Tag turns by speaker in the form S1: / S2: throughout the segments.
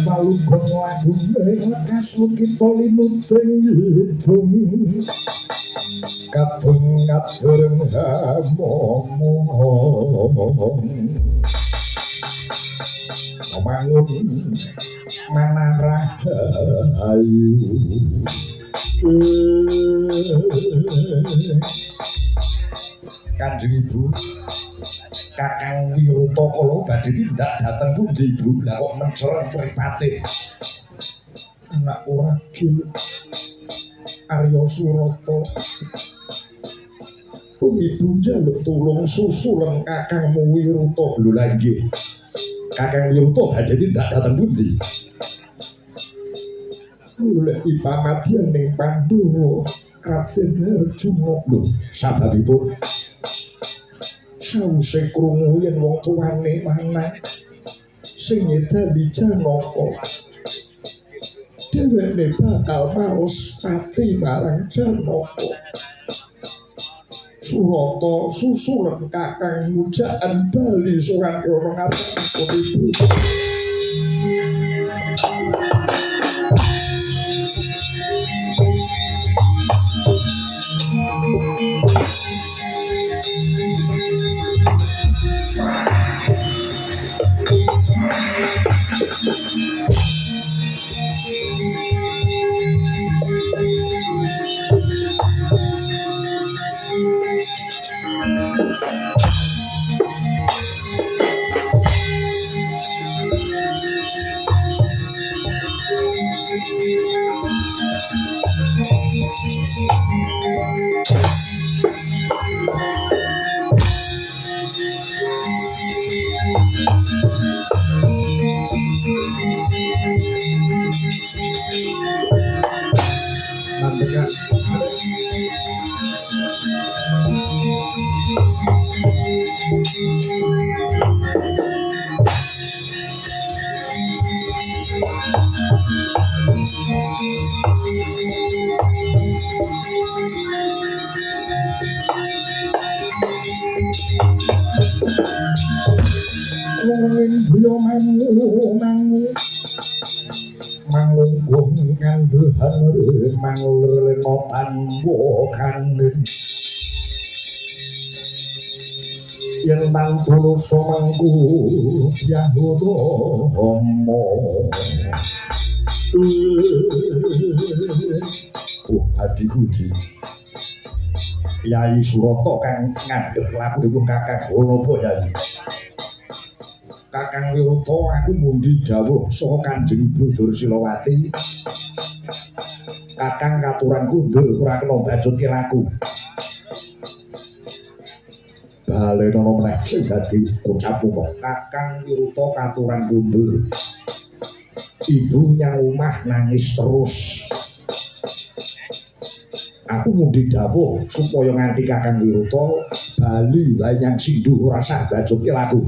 S1: palungguh lagune lekas kita linuting hidung kadung ngatureng hamomong mangun manarah ayu Kanjeng Ibu Kakang Wiruta kala badhe tindak dhateng pundi Ibu lah kok mencereng mripate anak uragil Arya Surata Ibu njaluk tulung susulen Kakangmu Wiruta lho lha nggih Kakang Wiruta badhe tindak dhateng pundi Lek pipamadyan ning Pandhawa Raden Harjuna lho sababipun sawise krungu yen wong tuwane manah sing nyedani Janaka dheweke bakal maos pati marang Janaka Surata susulen Kakang mujaan bali sowan ana ngatanipun Ibu manggung kandhuhan manglena tanwa kandhen yen mangkono samangku yahuda homo adiku di Yai Surata kang ngadhep laku Kakang Napa Yai Kakang Wiruta aku mundi dawuh saka Kanjeng Ibu Dursilawati Kakang katuran kundur ora kena bajutke laku balena meneh sing dadi ucapmu Kakang Wiruta katuran kundur Ibu nyang omah nangis terus aku mundi dawuh supaya nganti Kakang Wiruta bali wae nyang sindhu ora sah bajutke laku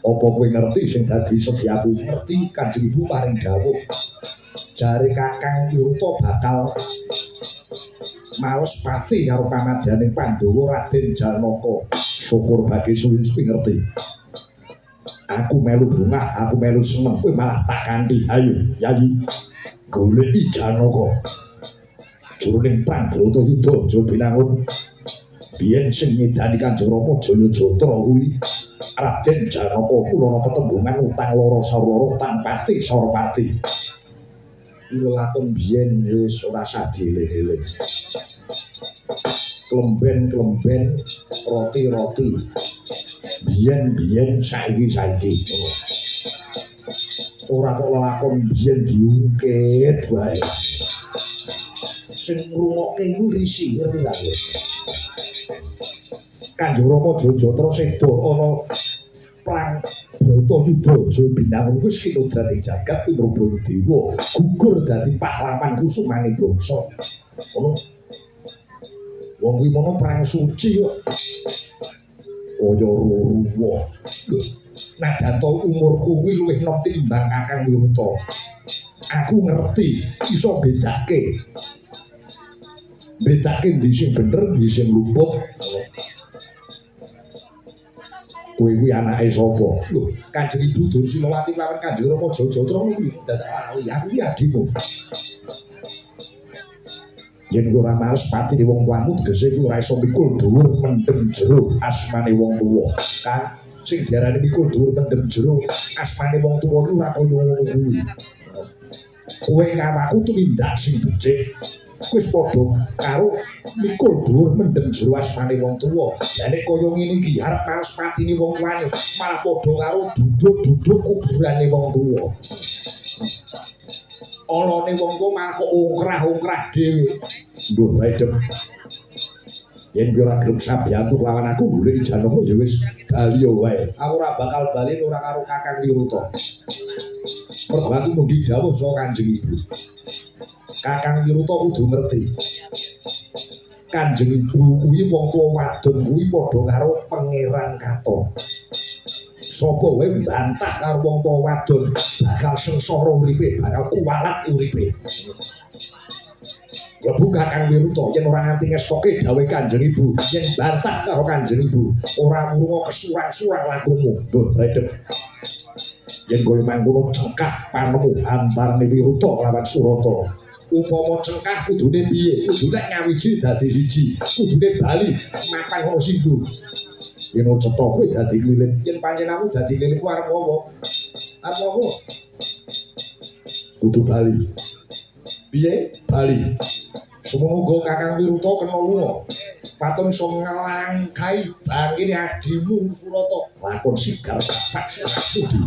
S1: apa kowe ngerti sing dadi sediaku ngerti Kanjeng Ibu paring dawuh jare Kakang Wiruta bakal maos pati karo pamadyaning Pandhawa Raden Janaka syukur bagi suwi-suwi ngerti aku melu bungah aku melu seneng kowe malah tak kanthi ayo Yayi goleki Janaka jroning Pandhawata Yudha aja binangun biyen sing ngedani Kanjeng Rama Jayajatra kuwi Raden Janaka kula tetembungan utang lara sarara tanpati sarpati lelakon biyen wis ora sadileh-eleh klemben-klemben roti-roti biyen saiki ora kok lelakon biyen diungkit wae sing ngrungokke iku risi ngerti ta kowe Kanjeng Rama Jayajatra seda ana perang Bratayuda aja binangun wis kinodran ing jagat tumrap dewa gugur dadi pahlawan kusumaning bangsa ngono wong kuwi mono perang suci kok kaya ruwa nadato umurku kuwi luwih nom timbang Kakang Wiruta aku ngerti iso bedake ndi sing bener ndi sing luput Kowe kuwi anake sapa? Lho, Kanjeng Ibu Dursilawati lawan Kanjeng Rama Jajatra kuwi dadak lali. Aku iki adimu. Yen ora males patine wong tuamu tegese kuwi ora iso mikul dhuwur mendem jero asmane wong tuwa. Kang sing diarani mikul dhuwur mendem jero asmane wong tuwa kuwi ora kaya ngono kuwi. Kowe karo aku tumindak sing becik. Wis padha karo mikul dhuwur mendem jero asmane wong tuwa. Lah nek kaya ngene iki arep males patine wong tuane malah padha karo duduk-duduk kuburane wong tuwa. Olone wong tuwa malah kok ongkrah-ongkrah dhewe. Mbuh bae Dep. Yen ora gelem sabiyantu lawan aku golek Janaka ya wis bali wae. Aku ora bakal bali ora karo Kakang Wiruta. Mergo aku mung didhawuh saka Kanjeng Ibu. Kakang Wiruta kudu ngerti. Kanjeng Ibu kuwi wong tuwa wadon kuwi padha karo pangeran katon. Sapa wae bantah karo wong tuwa wadon bakal sengsara uripe, bakal kuwalat uripe. Lebu Kakang Wiruta yen ora nganti ngestoke gawe Kanjeng Ibu, yen bantah karo Kanjeng Ibu, ora murung kesurang-surang lakumu. Mbuh redep. Yen kowe mangkono cengkah panemu antarane Wiruta lawan Surata. Upama cengkah kudune piye? Kudune nyawiji dadi siji, kudune bali mapan karo sindu. Yen cetha kowe dadi lilin, yen pancen aku dadi lilin ku arep apa? Arep apa? Kudu bali. Piye? Bali. Semoga Kakang Wiruta kena lunga. Paton iso ngelangkai bangkine adimu Surata. Lakon sigar kapak sudi.